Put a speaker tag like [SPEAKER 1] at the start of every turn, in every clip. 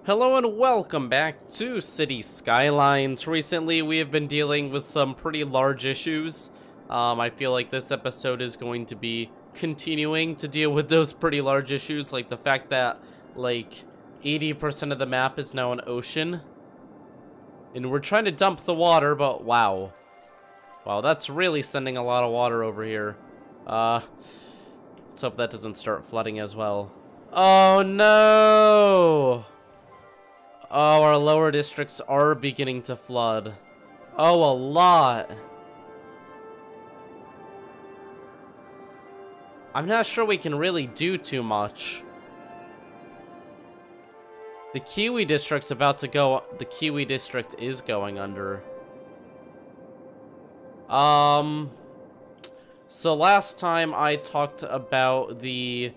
[SPEAKER 1] Hello and welcome back to City Skylines. Recently we have been dealing with some pretty large issues. I feel like this episode is going to be continuing to deal with those pretty large issues, like the fact that like 80% of the map is now an ocean. And we're trying to dump the water, but wow. Wow, that's really sending a lot of water over here. Let's hope that doesn't start flooding as well. Oh no! Oh, our lower districts are beginning to flood. Oh, a lot. I'm not sure we can really do too much. The Kiwi district's about to go... The Kiwi district is going under. So last time I talked about the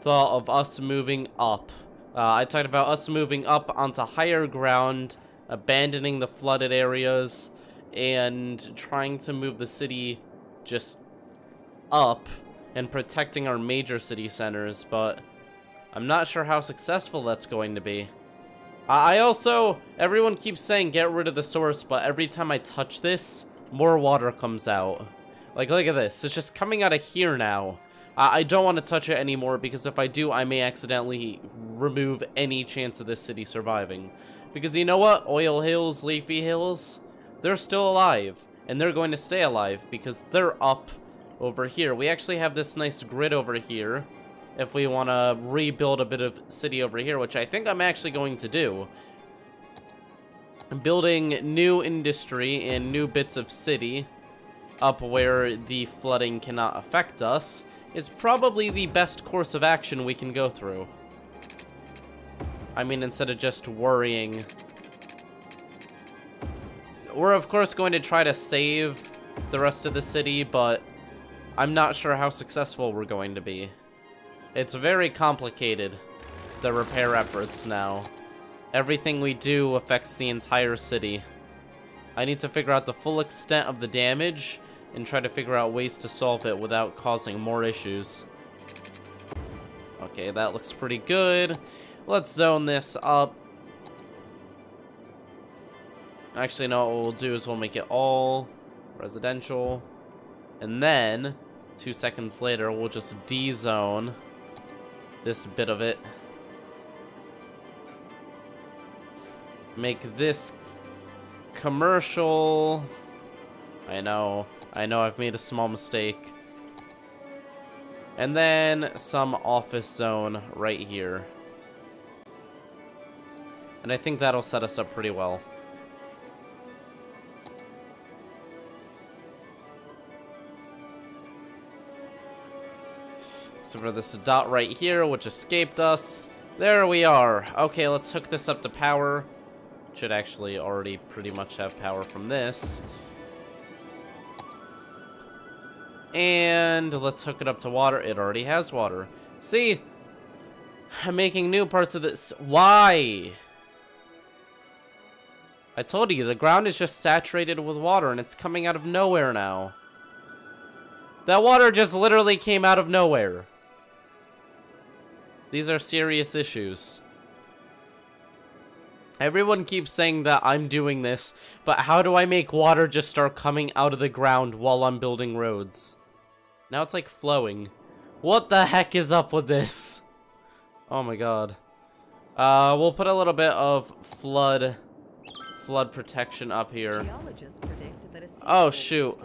[SPEAKER 1] thought of us moving up. I talked about us moving up onto higher ground, abandoning the flooded areas, and trying to move the city just up and protecting our major city centers, but I'm not sure how successful that's going to be. I also, everyone keeps saying get rid of the source, but every time I touch this, more water comes out. Like, look at this. It's just coming out of here now. I don't want to touch it anymore, because if I do, I may accidentally remove any chance of this city surviving. Because you know what? Oil Hills, Leafy Hills, they're still alive. And they're going to stay alive, because they're up over here. We actually have this nice grid over here, if we want to rebuild a bit of city over here, which I think I'm actually going to do. Building new industry and new bits of city up where the flooding cannot affect us is probably the best course of action we can go through. I mean, instead of just worrying. We're of course going to try to save the rest of the city, but I'm not sure how successful we're going to be. It's very complicated, the repair efforts now. Everything we do affects the entire city. I need to figure out the full extent of the damage and try to figure out ways to solve it without causing more issues. Okay, that looks pretty good. Let's zone this up. Actually, no, what we'll do is we'll make it all residential. And then, 2 seconds later, we'll just D-zone this bit of it. Make this commercial. I know I've made a small mistake. And then some office zone right here. And I think that'll set us up pretty well. So for this dot right here, which escaped us, there we are. Okay, let's hook this up to power. Should actually already pretty much have power from this. And let's hook it up to water. It already has water. See? I'm making new parts of this. Why? I told you, the ground is just saturated with water and it's coming out of nowhere now. That water just literally came out of nowhere. These are serious issues. Everyone keeps saying that I'm doing this, but how do I make water just start coming out of the ground while I'm building roads? Now it's like flowing. What the heck is up with this? Oh my god. We'll put a little bit of flood protection up here. Oh shoot.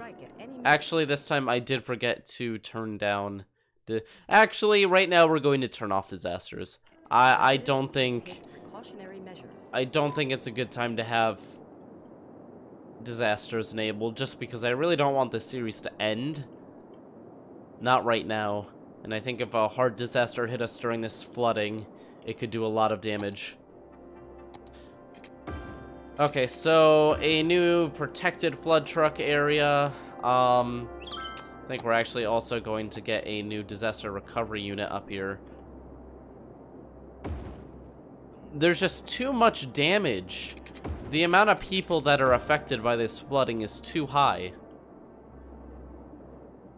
[SPEAKER 1] Actually, this time I did forget to turn down the... Actually, right now we're going to turn off disasters. I don't think it's a good time to have disasters enabled, just because I really don't want this series to end. Not right now. And I think if a hard disaster hit us during this flooding, it could do a lot of damage. Okay, so a new protected flood truck area. I think we're actually also going to get a new disaster recovery unit up here. There's just too much damage. The amount of people that are affected by this flooding is too high.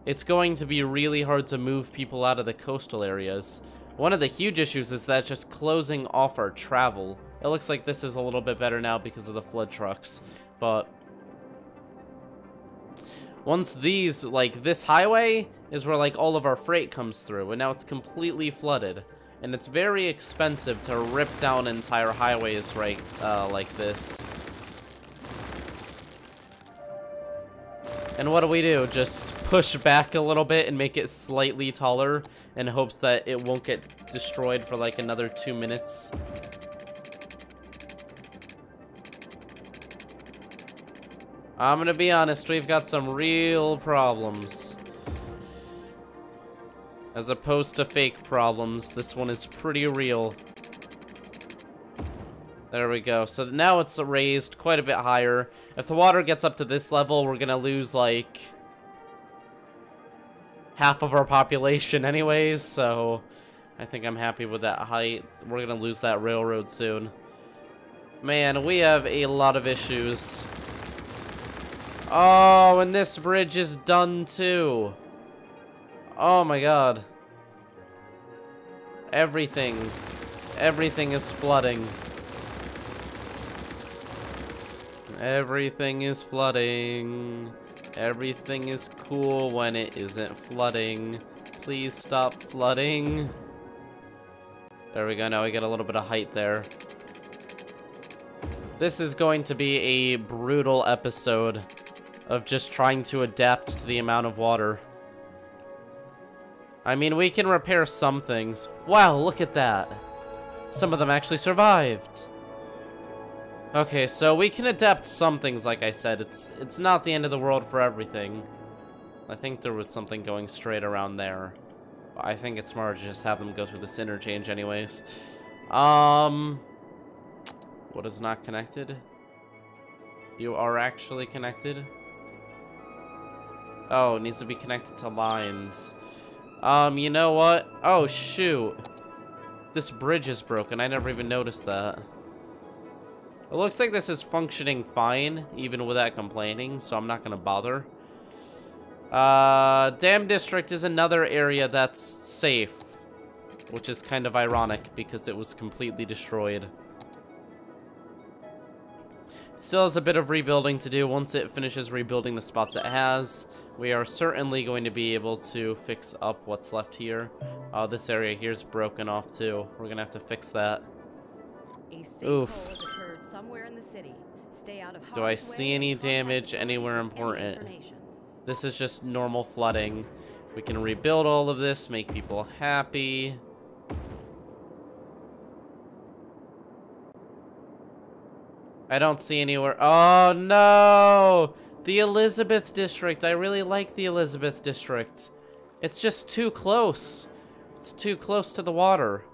[SPEAKER 1] It's going to be really hard to move people out of the coastal areas. One of the huge issues is that it's just closing off our travel. It looks like this is a little bit better now because of the flood trucks, but once these, like, this highway is where, like, all of our freight comes through, and now it's completely flooded. And it's very expensive to rip down entire highways, right, like this. And what do? Just push back a little bit and make it slightly taller in hopes that it won't get destroyed for, like, another 2 minutes. I'm gonna be honest, we've got some real problems. As opposed to fake problems, this one is pretty real. There we go. So now it's raised quite a bit higher. If the water gets up to this level, we're gonna lose, like, half of our population anyways, so I think I'm happy with that height. We're gonna lose that railroad soon. Man, we have a lot of issues. Oh, and this bridge is done too. Oh my god. Everything is flooding. Everything is flooding. Everything is cool when it isn't flooding. Please stop flooding. There we go, now we get a little bit of height there. This is going to be a brutal episode of just trying to adapt to the amount of water. I mean, we can repair some things. Wow, look at that. Some of them actually survived. Okay, so we can adapt some things, like I said. It's not the end of the world for everything. I think there was something going straight around there. I think it's smarter to just have them go through this interchange anyways. What is not connected? You are actually connected? Oh, it needs to be connected to lines. You know what? Oh, shoot. This bridge is broken. I never even noticed that. It looks like this is functioning fine, even without complaining, so I'm not gonna bother. Dam District is another area that's safe, which is kind of ironic because it was completely destroyed. Still has a bit of rebuilding to do. Once it finishes rebuilding the spots it has, we are certainly going to be able to fix up what's left here. This area here is broken off too. We're gonna have to fix that. Oof. Do I see any damage anywhere important? This is just normal flooding. We can rebuild all of this, make people happy. I don't see anywhere. Oh no! The Elizabeth District. I really like the Elizabeth District. It's just too close. It's too close to the water.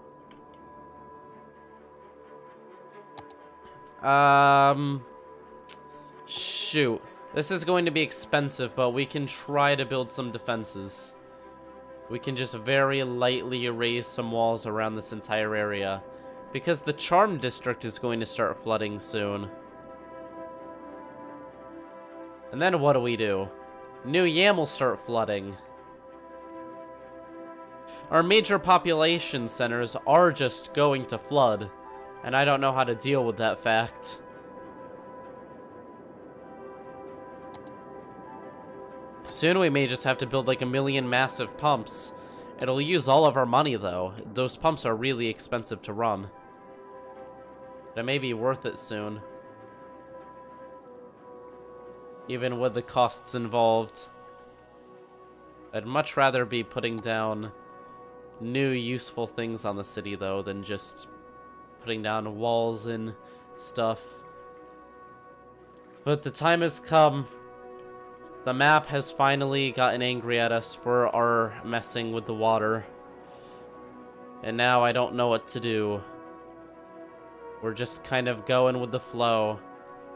[SPEAKER 1] Shoot. This is going to be expensive, but we can try to build some defenses. We can just very lightly raise some walls around this entire area. Because the Charm District is going to start flooding soon. And then what do? New Yam will start flooding. Our major population centers are just going to flood. And I don't know how to deal with that fact. Soon we may just have to build like 1 million massive pumps. It'll use all of our money though. Those pumps are really expensive to run. But it may be worth it soon. Even with the costs involved. I'd much rather be putting down new useful things on the city though than just putting down walls and stuff. But the time has come. The map has finally gotten angry at us for our messing with the water. And now I don't know what to do. We're just kind of going with the flow,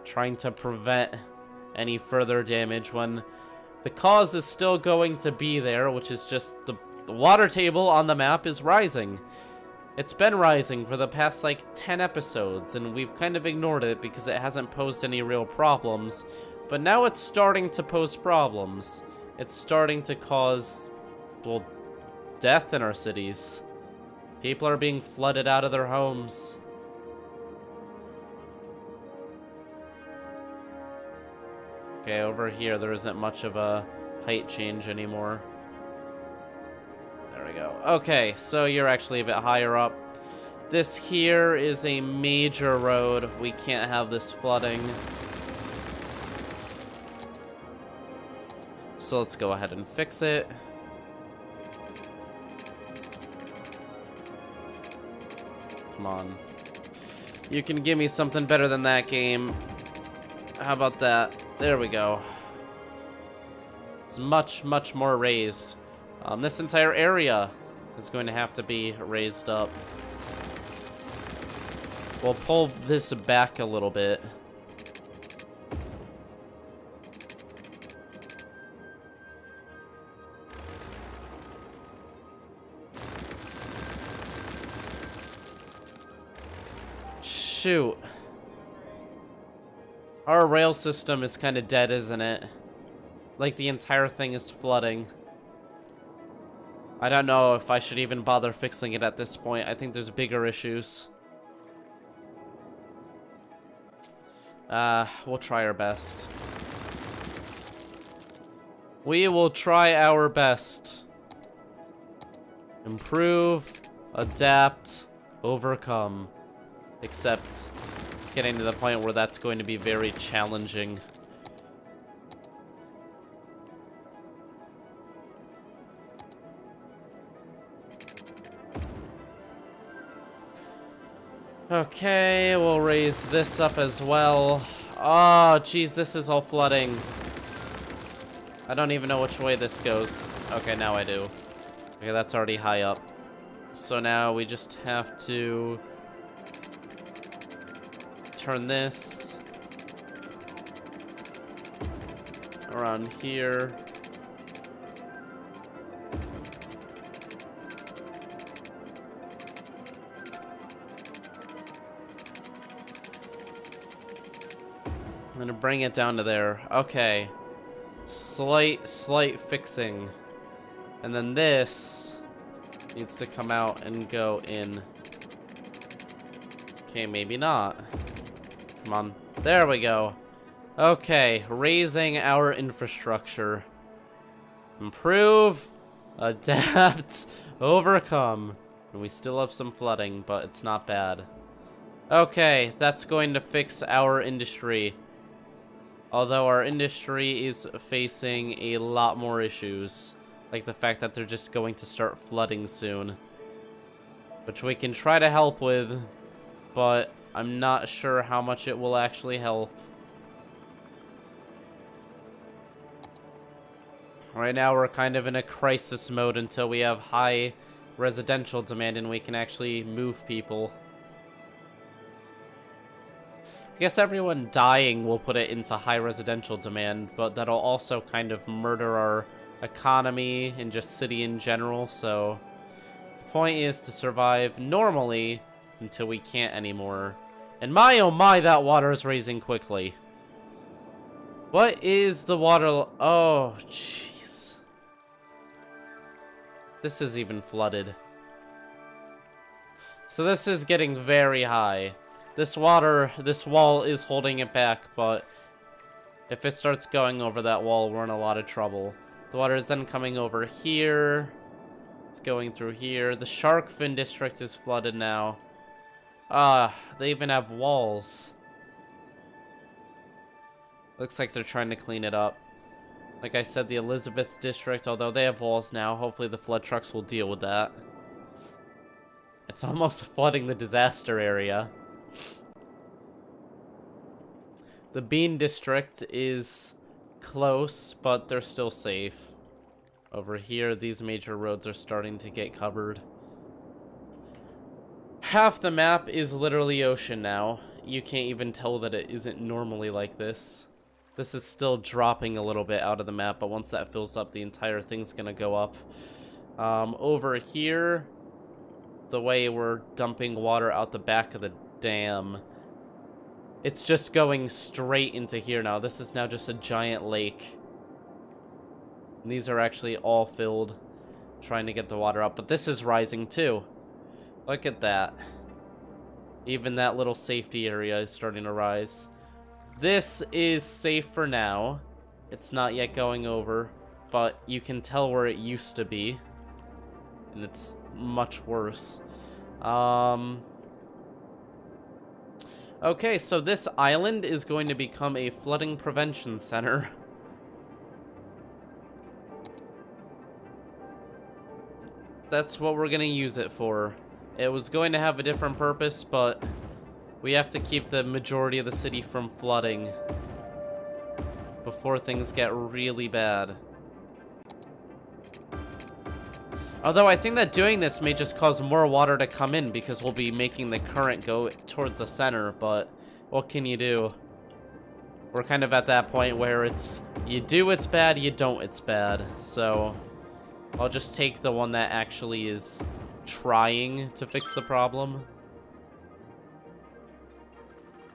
[SPEAKER 1] trying to prevent any further damage when the cause is still going to be there, which is just the water table on the map is rising. It's been rising for the past like 10 episodes, and we've kind of ignored it because it hasn't posed any real problems. But now it's starting to pose problems. It's starting to cause, well, death in our cities. People are being flooded out of their homes. Okay, over here, there isn't much of a height change anymore. There we go. Okay, so you're actually a bit higher up. This here is a major road. We can't have this flooding. So let's go ahead and fix it. Come on. You can give me something better than that, game. How about that? There we go. It's much, much more raised. This entire area is going to have to be raised up. We'll pull this back a little bit. Shoot. Our rail system is kind of dead, isn't it? Like, the entire thing is flooding. I don't know if I should even bother fixing it at this point. I think there's bigger issues. We'll try our best. We will try our best. Improve, adapt, overcome. Except, it's getting to the point where that's going to be very challenging. Okay, we'll raise this up as well. Oh, geez, this is all flooding. I don't even know which way this goes. Okay, now I do. Okay, that's already high up. So now we just have to turn this around here. I'm gonna bring it down to there. Okay. Slight fixing. And then this needs to come out and go in. Okay, maybe not. Come on. There we go. Okay, raising our infrastructure. Improve, adapt, overcome. And we still have some flooding, but it's not bad. Okay, that's going to fix our industry. Although our industry is facing a lot more issues. Like the fact that they're just going to start flooding soon. Which we can try to help with, but I'm not sure how much it will actually help. Right now we're kind of in a crisis mode until we have high residential demand and we can actually move people. I guess everyone dying will put it into high residential demand, but that'll also kind of murder our economy and just city in general, so the point is to survive normally until we can't anymore. And my oh my, that water is raising quickly. What is the water? Oh, jeez. This is even flooded. So this is getting very high. This wall is holding it back, but if it starts going over that wall, we're in a lot of trouble. The water is then coming over here. It's going through here. The shark fin district is flooded now. They even have walls. Looks like they're trying to clean it up. Like I said, the Elizabeth district, although they have walls now, hopefully the flood trucks will deal with that. It's almost flooding the disaster area. The Bean district is close, but they're still safe. Over here, these major roads are starting to get covered. Half the map is literally ocean now. You can't even tell that it isn't normally like this. This is still dropping a little bit out of the map, but once that fills up, the entire thing's gonna go up. Over here, the way we're dumping water out the back of the dam, it's just going straight into here now. This is now just a giant lake. And these are actually all filled, trying to get the water up. But this is rising too. Look at that. Even that little safety area is starting to rise. This is safe for now. It's not yet going over, but you can tell where it used to be. And it's much worse. Okay, so this island is going to become a flooding prevention center. That's what we're gonna use it for. It was going to have a different purpose, but we have to keep the majority of the city from flooding before things get really bad. Although I think that doing this may just cause more water to come in because we'll be making the current go towards the center, but what can you do? We're kind of at that point where it's, you do it's bad, you don't it's bad. So I'll just take the one that actually is trying to fix the problem.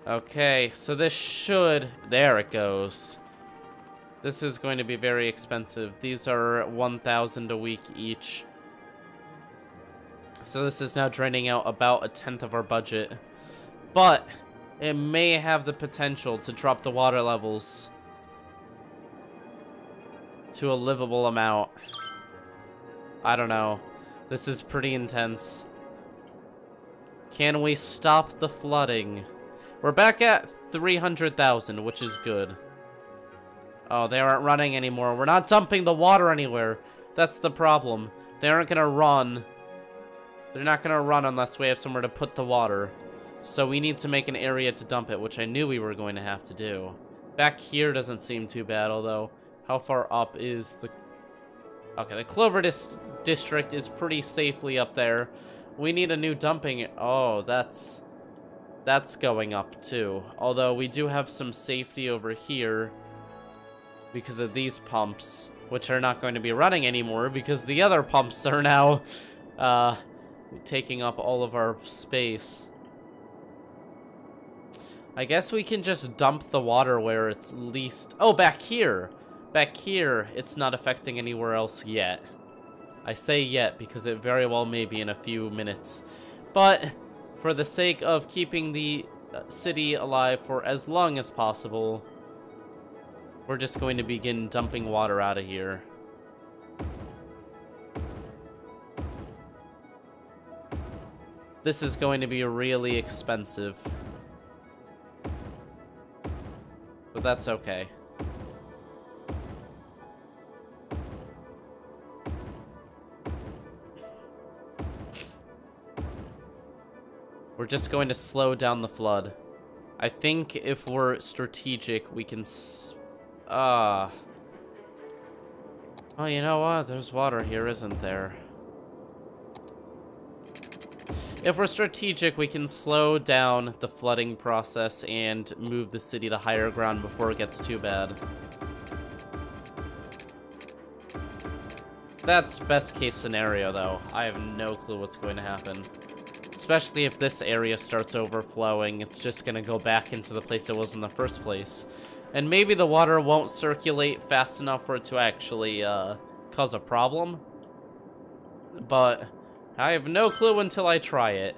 [SPEAKER 1] Okay, so this should, there it goes. This is going to be very expensive. These are 1,000 a week each. So this is now draining out about 1/10 of our budget. But it may have the potential to drop the water levels to a livable amount. I don't know. This is pretty intense. Can we stop the flooding? We're back at 300,000, which is good. Oh, they aren't running anymore. We're not dumping the water anywhere. That's the problem. They aren't gonna run. They're not gonna run unless we have somewhere to put the water. So we need to make an area to dump it, which I knew we were going to have to do. Back here doesn't seem too bad, although how far up is the... Okay, the Clover district is pretty safely up there. We need a new dumping... Oh, that's going up too. Although we do have some safety over here because of these pumps, which are not going to be running anymore because the other pumps are now taking up all of our space. I guess we can just dump the water where it's least... Oh, back here! Back here, it's not affecting anywhere else yet. I say yet because it very well may be in a few minutes. But for the sake of keeping the city alive for as long as possible, we're just going to begin dumping water out of here. This is going to be really expensive. But that's okay. We're just going to slow down the flood. I think if we're strategic, we can... Oh, you know what? There's water here, isn't there? If we're strategic, we can slow down the flooding process and move the city to higher ground before it gets too bad. That's best case scenario, though. I have no clue what's going to happen. Especially if this area starts overflowing, it's just going to go back into the place it was in the first place. And maybe the water won't circulate fast enough for it to actually cause a problem. But I have no clue until I try it.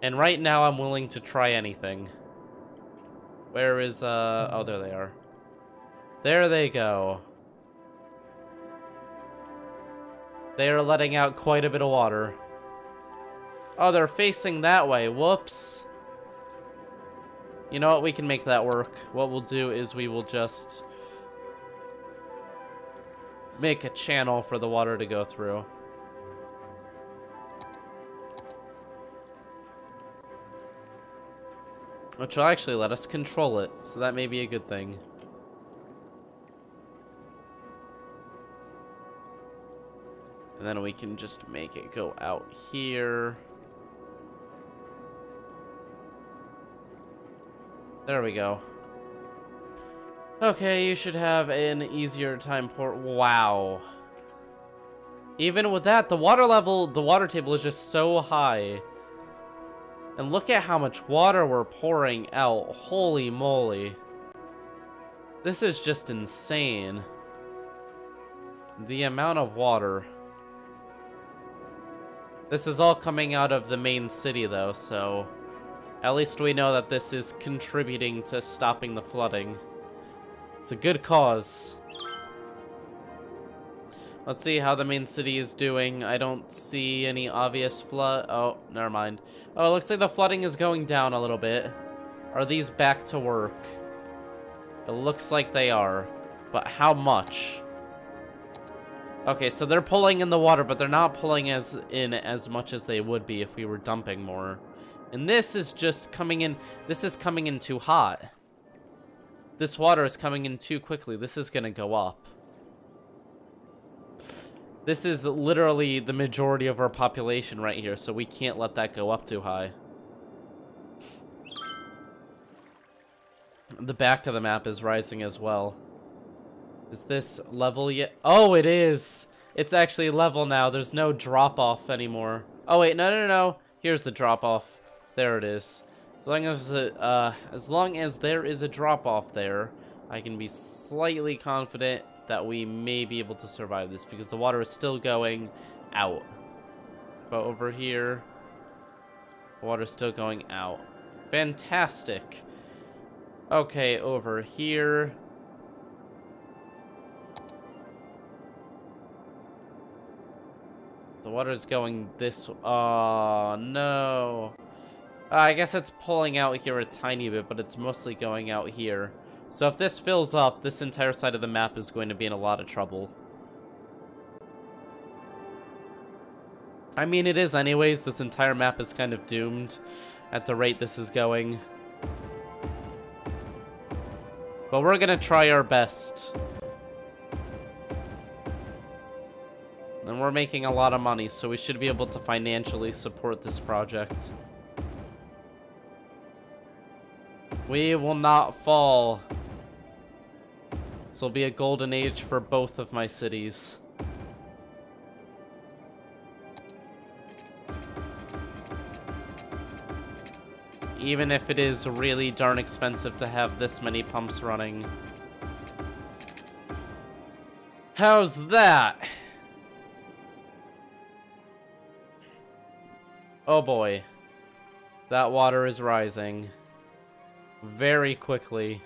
[SPEAKER 1] And right now I'm willing to try anything. Where is, oh, there they are. There they go. They are letting out quite a bit of water. Oh, they're facing that way. Whoops. You know what? We can make that work. What we'll do is we will just make a channel for the water to go through. Which will actually let us control it, so that may be a good thing. And then we can just make it go out here. There we go. Okay, you should have an easier time port. Wow. Even with that, the water table is just so high. And look at how much water we're pouring out. Holy moly. This is just insane. The amount of water. This is all coming out of the main city, though, so at least we know that this is contributing to stopping the flooding. It's a good cause. Let's see how the main city is doing. I don't see any obvious flood. Oh, never mind. Oh, it looks like the flooding is going down a little bit. Are these back to work? It looks like they are. But how much? Okay, so they're pulling in the water, but they're not pulling in as much as they would be if we were dumping more. And this is just coming in. This is coming in too hot. This water is coming in too quickly. This is gonna go up. This is literally the majority of our population right here, so we can't let that go up too high. The back of the map is rising as well. Is this level yet? Oh, it is! It's actually level now. There's no drop-off anymore. Oh, wait, no. Here's the drop-off. There it is. As long as there is a drop-off there, I can be slightly confident that we may be able to survive this, because the water is still going out. But over here, the water is still going out. Fantastic. Okay, over here. The water is going this... Oh, no. I guess it's pulling out here a tiny bit, but it's mostly going out here. So if this fills up, this entire side of the map is going to be in a lot of trouble. I mean, it is anyways. This entire map is kind of doomed at the rate this is going. But we're gonna try our best. And we're making a lot of money, so we should be able to financially support this project. We will not fall. This will be a golden age for both of my cities. Even if it is really darn expensive to have this many pumps running. How's that? Oh boy. That water is rising very quickly.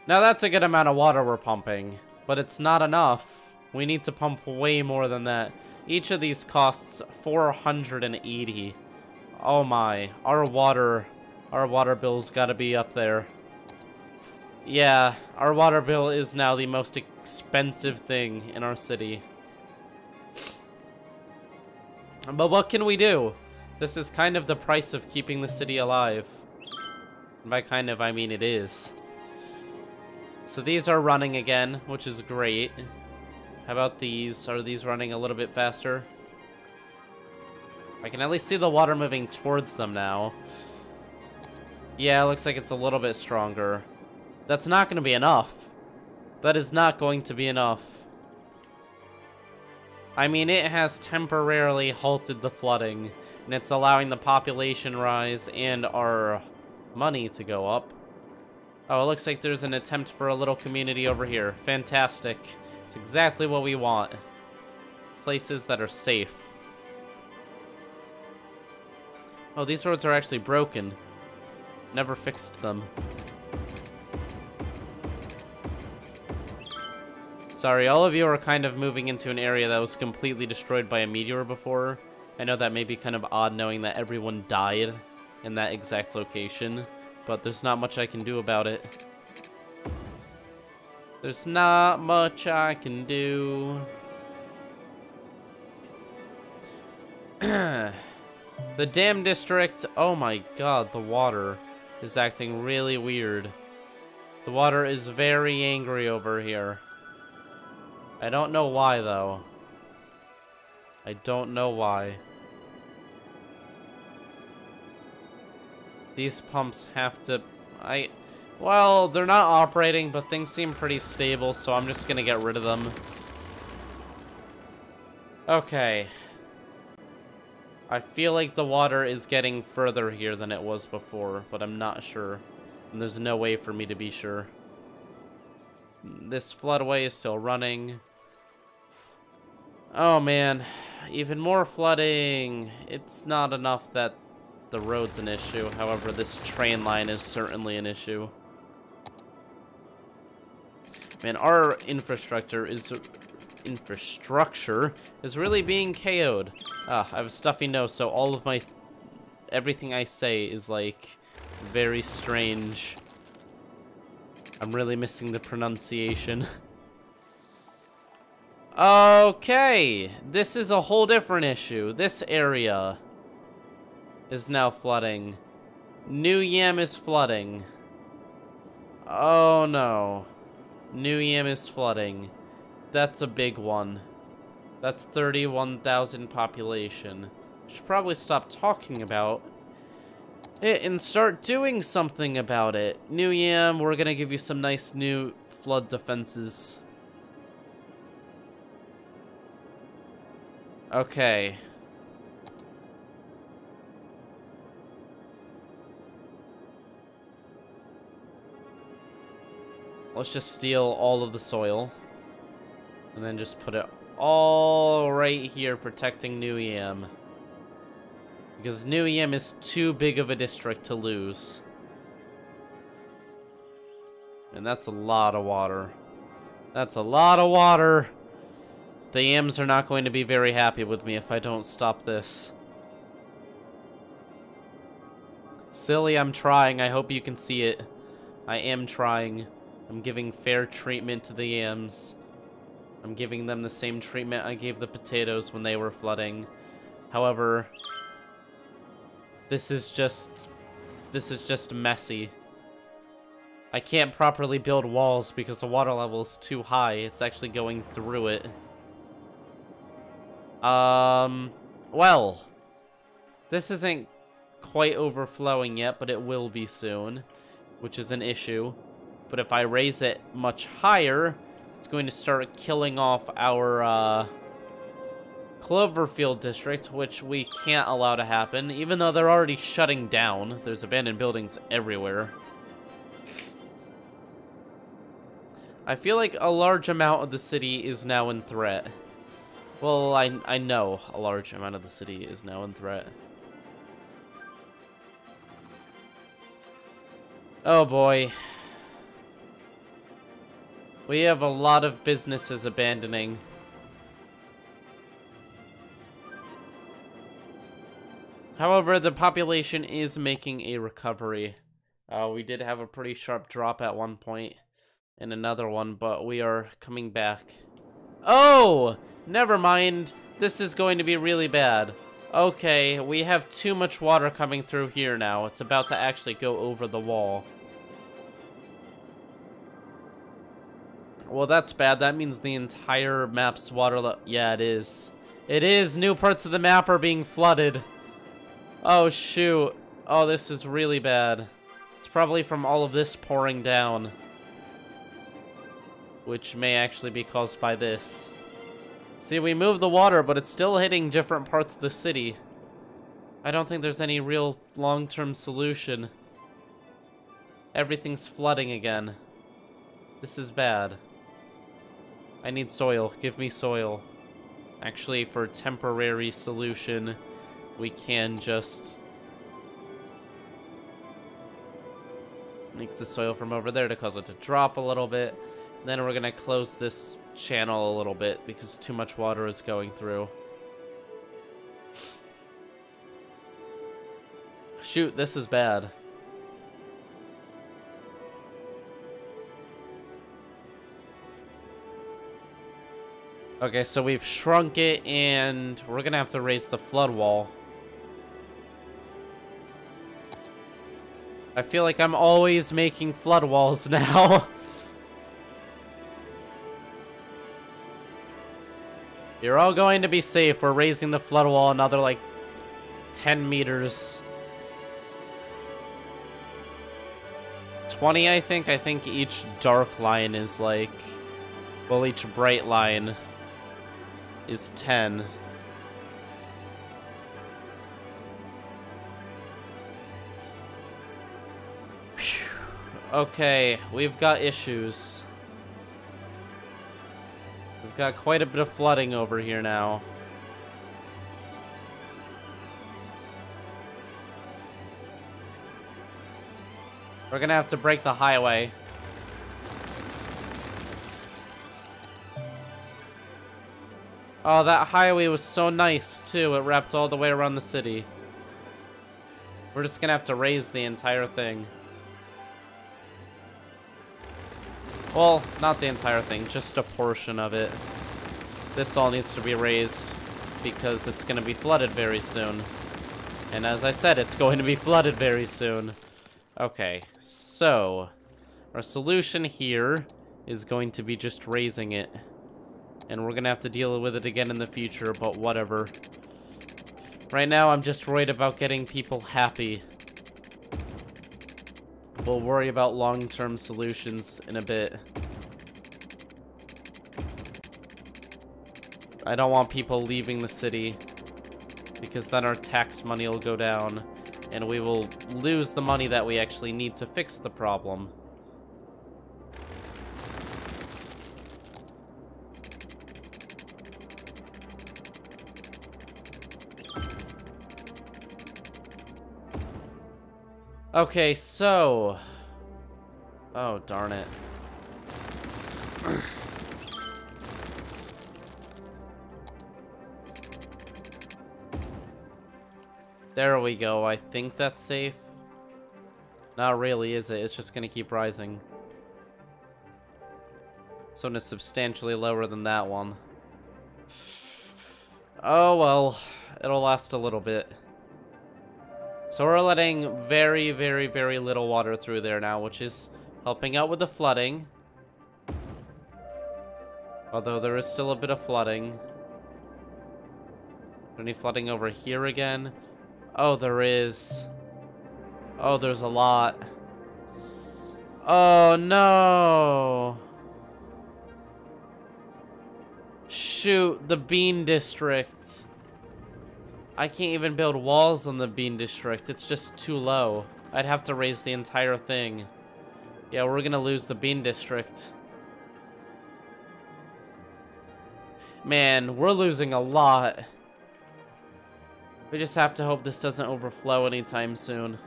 [SPEAKER 1] Now that's a good amount of water we're pumping, but it's not enough. We need to pump way more than that. Each of these costs 480. Oh my, our water bill's gotta be up there. Yeah, our water bill is now the most expensive thing in our city. But what can we do? This is kind of the price of keeping the city alive. And by kind of, I mean it is. So these are running again, which is great. How about these? Are these running a little bit faster? I can at least see the water moving towards them now. Yeah, it looks like it's a little bit stronger. That's not going to be enough. That is not going to be enough. I mean, it has temporarily halted the flooding, and it's allowing the population rise and our money to go up. Oh, it looks like there's an attempt for a little community over here. Fantastic. It's exactly what we want. Places that are safe. Oh, these roads are actually broken. Never fixed them. Sorry, all of you are kind of moving into an area that was completely destroyed by a meteor before. I know that may be kind of odd knowing that everyone died in that exact location, but there's not much I can do about it. There's not much I can do. The dam district, oh my god, the water is acting really weird. The water is very angry over here. I don't know why, though. I don't know why. These pumps have to... Well, they're not operating, but things seem pretty stable, so I'm just gonna get rid of them. Okay. I feel like the water is getting further here than it was before, but I'm not sure. And there's no way for me to be sure. This floodway is still running. Oh man, even more flooding. It's not enough that the road's an issue. However, this train line is certainly an issue. Man, our infrastructure is really being KO'd. Ah, I have a stuffy nose, so all of my everything I say is like very strange. I'm really missing the pronunciation. Okay, this is a whole different issue. This area is now flooding. NodeCraft is flooding. Oh no. NodeCraft is flooding. That's a big one. That's 31,000 population. Should probably stop talking about it and start doing something about it. NodeCraft, we're gonna give you some nice new flood defenses. Okay. Let's just steal all of the soil. And then just put it all right here protecting NodeCraft. Because NodeCraft is too big of a district to lose. And that's a lot of water. That's a lot of water. The yams are not going to be very happy with me if I don't stop this. Silly, I'm trying. I hope you can see it. I am trying. I'm giving fair treatment to the yams. I'm giving them the same treatment I gave the potatoes when they were flooding. However, this is just messy. I can't properly build walls because the water level is too high. It's actually going through it. Well, this isn't quite overflowing yet, but it will be soon, which is an issue. But if I raise it much higher, it's going to start killing off our, Cloverfield district, which we can't allow to happen, even though they're already shutting down. There's abandoned buildings everywhere. I feel like a large amount of the city is now in threat. Well, I know a large amount of the city is now in threat. Oh boy. We have a lot of businesses abandoning. However, the population is making a recovery. We did have a pretty sharp drop at one point, and another one, but we are coming back. Oh! Never mind. This is going to be really bad. Okay, we have too much water coming through here now. It's about to actually go over the wall. Well, that's bad. That means the entire map's water level... Yeah, it is. It is! New parts of the map are being flooded. Oh, shoot. Oh, this is really bad. It's probably from all of this pouring down. Which may actually be caused by this. See, we moved the water, but it's still hitting different parts of the city. I don't think there's any real long-term solution. Everything's flooding again. This is bad. I need soil. Give me soil. Actually, for temporary solution, we can just make the soil from over there to cause it to drop a little bit. Then we're gonna close this channel a little bit because too much water is going through. Shoot, this is bad. Okay, so we've shrunk it, and we're gonna have to raise the flood wall. I feel like I'm always making flood walls now. You're all going to be safe. We're raising the flood wall another, like, 10 meters. 20, I think. I think each dark line is, like... Well, each bright line is 10. Whew. Okay, we've got issues. We've Got quite a bit of flooding over here now. We're gonna have to break the highway. Oh, that highway was so nice, too. It wrapped all the way around the city. We're just gonna have to raise the entire thing. Well, not the entire thing, just a portion of it. This all needs to be raised because it's gonna be flooded very soon. And as I said, it's going to be flooded very soon. Okay, so our solution here is going to be just raising it. And we're gonna have to deal with it again in the future, but whatever. Right now, I'm just worried about getting people happy. We'll worry about long-term solutions in a bit. I don't want people leaving the city, because then our tax money will go down, and we will lose the money that we actually need to fix the problem. Okay, so... Oh, darn it. There we go. I think that's safe. Not really, is it? It's just gonna keep rising. This one is substantially lower than that one. Oh, well. It'll last a little bit. So we're letting very, very, very little water through there now, which is helping out with the flooding. Although there is still a bit of flooding. Any flooding over here again? Oh, there is. Oh, there's a lot. Oh, no. Shoot, the Bean District. I can't even build walls on the Bean District. It's just too low. I'd have to raise the entire thing. Yeah, we're gonna lose the Bean District. Man, we're losing a lot. We just have to hope this doesn't overflow anytime soon.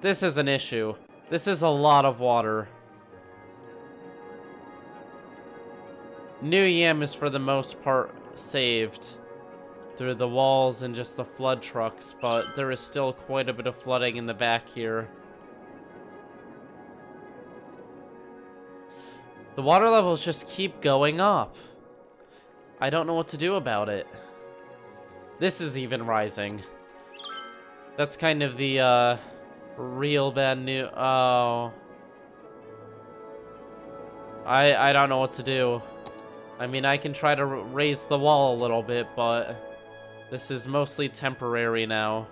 [SPEAKER 1] This is an issue. This is a lot of water. NZXT is for the most part saved through the walls and just the flood trucks, but there is still quite a bit of flooding in the back here. The water levels just keep going up. I don't know what to do about it. This is even rising. That's kind of the, real bad news. Oh. I don't know what to do. I mean, I can try to raise the wall a little bit, but this is mostly temporary now.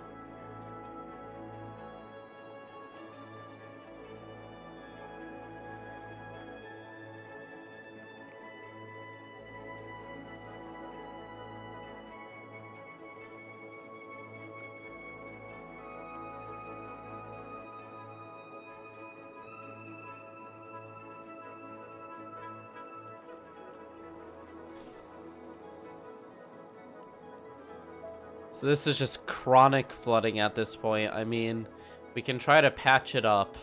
[SPEAKER 1] So this is just chronic flooding at this point. I mean, we can try to patch it up.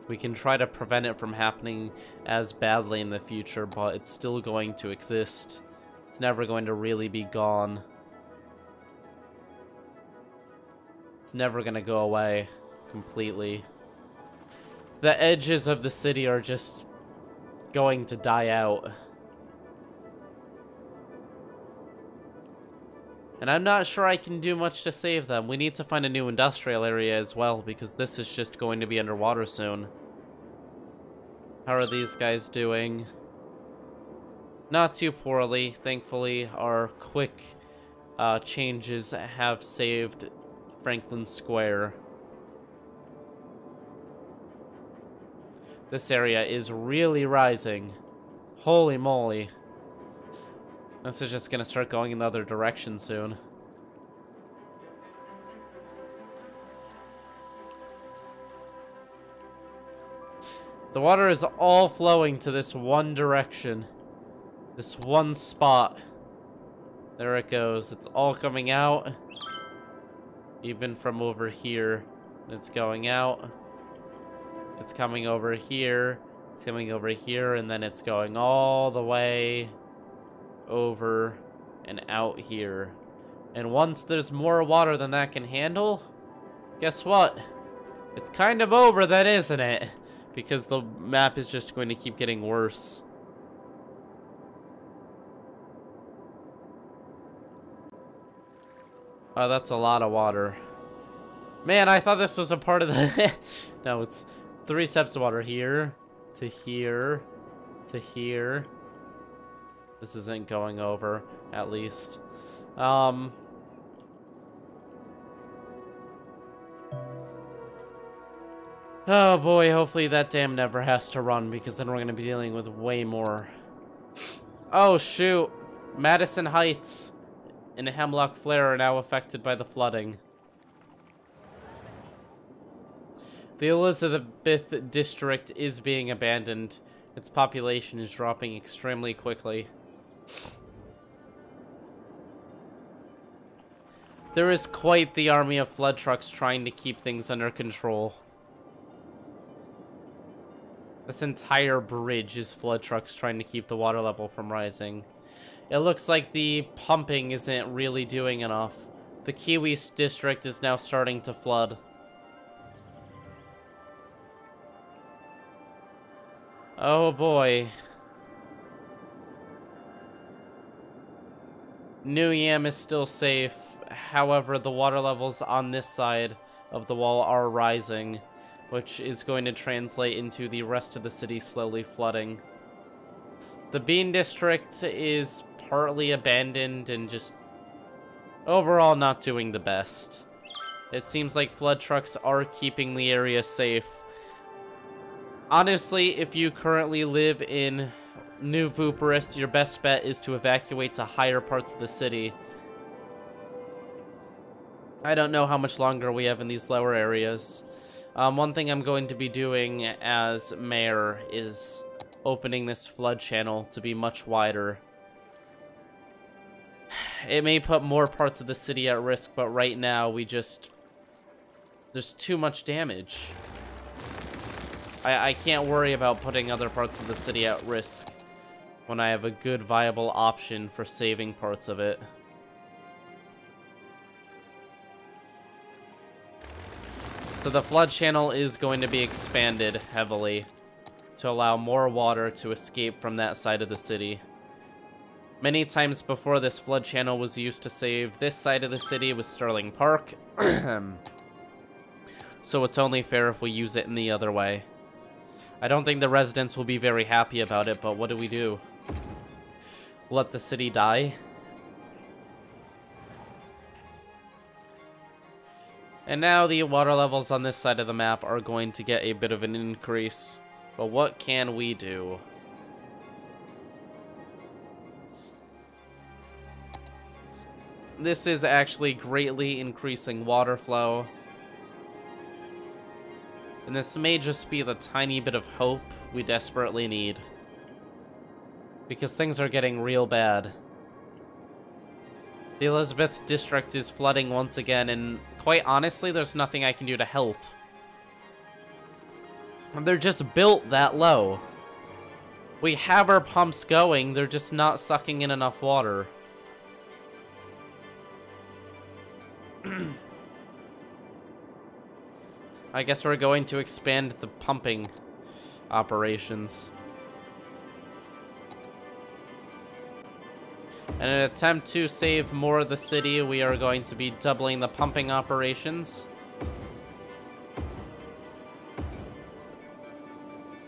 [SPEAKER 1] We can try to prevent it from happening as badly in the future, but it's still going to exist. It's never going to really be gone. It's never going to go away completely. The edges of the city are just going to die out. And I'm not sure I can do much to save them. We need to find a new industrial area as well, because this is just going to be underwater soon. How are these guys doing? Not too poorly. Thankfully, our quick changes have saved Franklin Square. This area is really rising. Holy moly. This is just gonna start going in the other direction soon. The water is all flowing to this one direction. This one spot. There it goes. It's all coming out. Even from over here. It's going out. It's coming over here. It's coming over here. And then it's going all the way over and out here. And once there's more water than that can handle, guess what? It's kind of over then, isn't it? Because the map is just going to keep getting worse. Oh, that's a lot of water. Man, I thought this was a part of the... No, it's 3 steps of water. Here, to here, to here. This isn't going over, at least. Oh boy, hopefully that dam never has to run, because then we're going to be dealing with way more. Oh shoot, Madison Heights and Hemlock Flare are now affected by the flooding. The Elizabeth district is being abandoned. Its population is dropping extremely quickly. There is quite the army of flood trucks trying to keep things under control. This entire bridge is flood trucks trying to keep the water level from rising. It looks like the pumping isn't really doing enough. The Kiwis district is now starting to flood. Oh boy. NZXT is still safe. However, the water levels on this side of the wall are rising, which is going to translate into the rest of the city slowly flooding. The Bean District is partly abandoned and just overall not doing the best. It seems like flood trucks are keeping the area safe. Honestly, if you currently live in New Vooperis, your best bet is to evacuate to higher parts of the city. I don't know how much longer we have in these lower areas. One thing I'm going to be doing as mayor is opening this flood channel to be much wider. It may put more parts of the city at risk, but right now there's too much damage. I can't worry about putting other parts of the city at risk when I have a good viable option for saving parts of it. So the flood channel is going to be expanded heavily to allow more water to escape from that side of the city. Many times before, this flood channel was used to save this side of the city with Sterling Park. So it's only fair if we use it in the other way. I don't think the residents will be very happy about it, but what do we do? Let the city die? And now the water levels on this side of the map are going to get a bit of an increase. But what can we do? This is actually greatly increasing water flow. And this may just be the tiny bit of hope we desperately need. Because things are getting real bad. The Elizabeth district is flooding once again, and quite honestly, there's nothing I can do to help. They're just built that low. We have our pumps going, they're just not sucking in enough water. I guess we're going to expand the pumping operations. In an attempt to save more of the city, we are going to be doubling the pumping operations.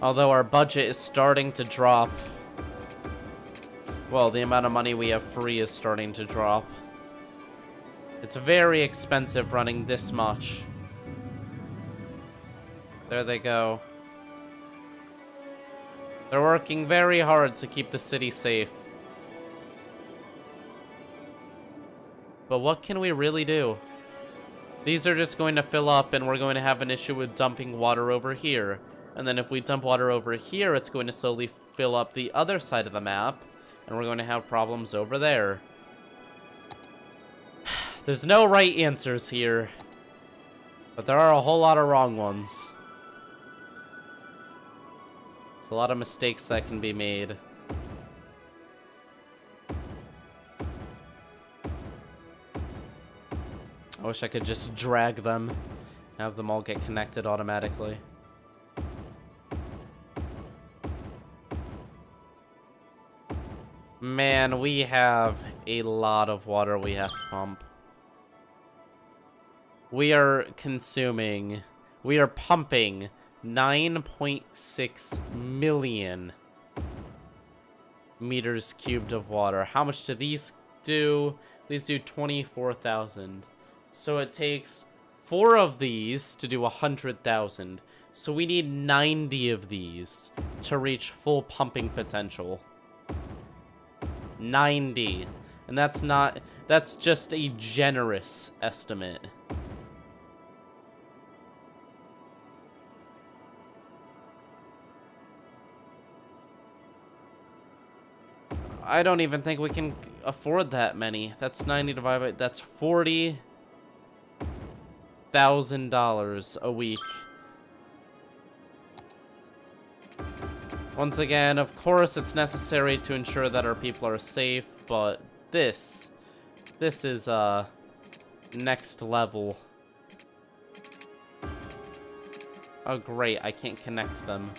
[SPEAKER 1] Although our budget is starting to drop. Well, the amount of money we have free is starting to drop. It's very expensive running this much. There they go. They're working very hard to keep the city safe. But what can we really do? These are just going to fill up, and we're going to have an issue with dumping water over here. And then if we dump water over here, it's going to slowly fill up the other side of the map. and we're going to have problems over there. There's no right answers here, but there are a whole lot of wrong ones. There's a lot of mistakes that can be made. I wish I could just drag them, have them all get connected automatically. Man, we have a lot of water we have to pump. We are pumping 9.6 million meters cubed of water. How much do these do? These do 24,000. So it takes 4 of these to do 100,000. So we need 90 of these to reach full pumping potential. 90. And that's just a generous estimate. I don't even think we can afford that many. That's 90 divided by, that's $40,000 a week. Once again, of course, it's necessary to ensure that our people are safe, but this is next level. Oh great, I can't connect them,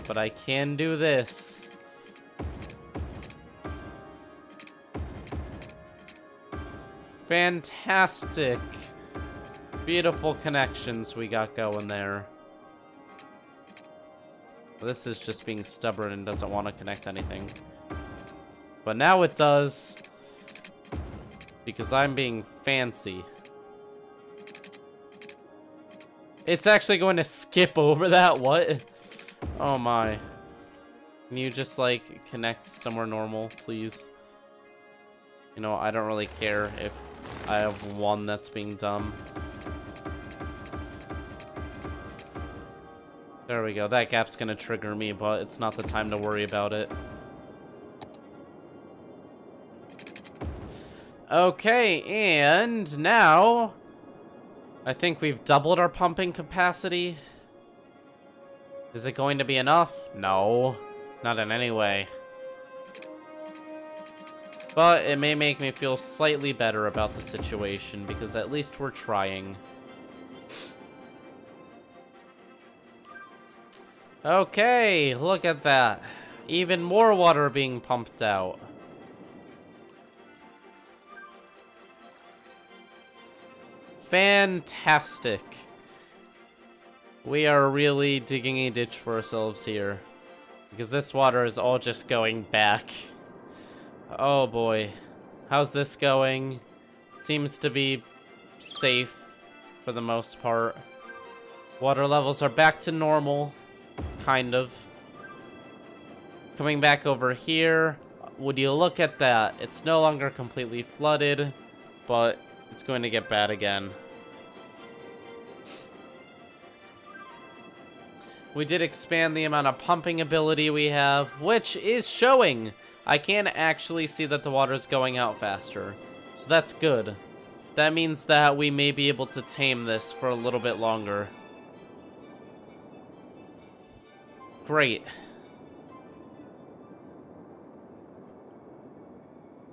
[SPEAKER 1] but I can do this. Fantastic. Beautiful connections we got going there. This is just being stubborn and doesn't want to connect anything. But now it does. Because I'm being fancy. It's actually going to skip over that? What? Oh my. Can you just, like, connect somewhere normal, please? You know, I don't really care if I have one that's being dumb. There we go. That gap's gonna trigger me, but it's not the time to worry about it. Okay, and now I think we've doubled our pumping capacity. Is it going to be enough? No, not in any way. But it may make me feel slightly better about the situation, because at least we're trying. Okay, look at that. Even more water being pumped out. Fantastic. We are really digging a ditch for ourselves here, because this water is all just going back. Oh boy. How's this going? Seems to be safe for the most part. Water levels are back to normal. Kind of. Coming back over here. Would you look at that? It's no longer completely flooded, but it's going to get bad again. We did expand the amount of pumping ability we have, which is showing. I can actually see that the water's going out faster, so that's good. That means that we may be able to tame this for a little bit longer. Great.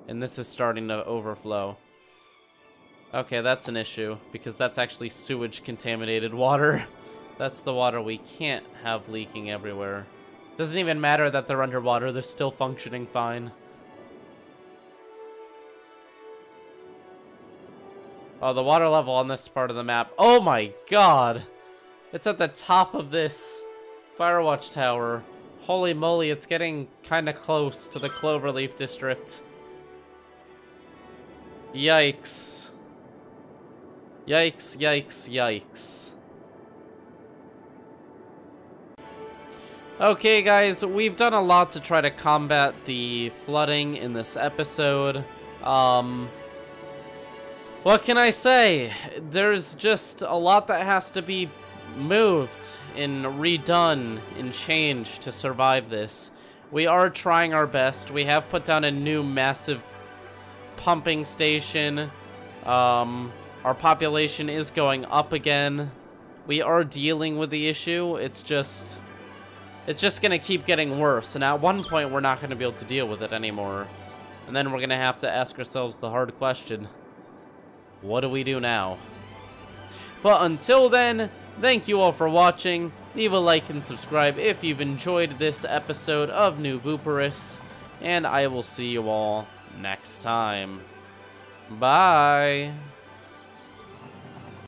[SPEAKER 1] And this is starting to overflow. Okay, that's an issue, because that's actually sewage-contaminated water. That's the water we can't have leaking everywhere. Doesn't even matter that they're underwater, they're still functioning fine. Oh, the water level on this part of the map. Oh my god! It's at the top of this Firewatch Tower. Holy moly, it's getting kind of close to the Cloverleaf District. Yikes. Yikes, yikes, yikes. Okay, guys, we've done a lot to try to combat the flooding in this episode. What can I say? There's just a lot that has to be moved and redone and changed to survive this. We are trying our best. We have put down a new massive pumping station. Our population is going up again. We are dealing with the issue. It's just gonna keep getting worse. And at one point, we're not gonna be able to deal with it anymore. And then we're gonna have to ask ourselves the hard question. What do we do now? But until then, thank you all for watching. Leave a like and subscribe if you've enjoyed this episode of New Vooperis. And I will see you all next time. Bye!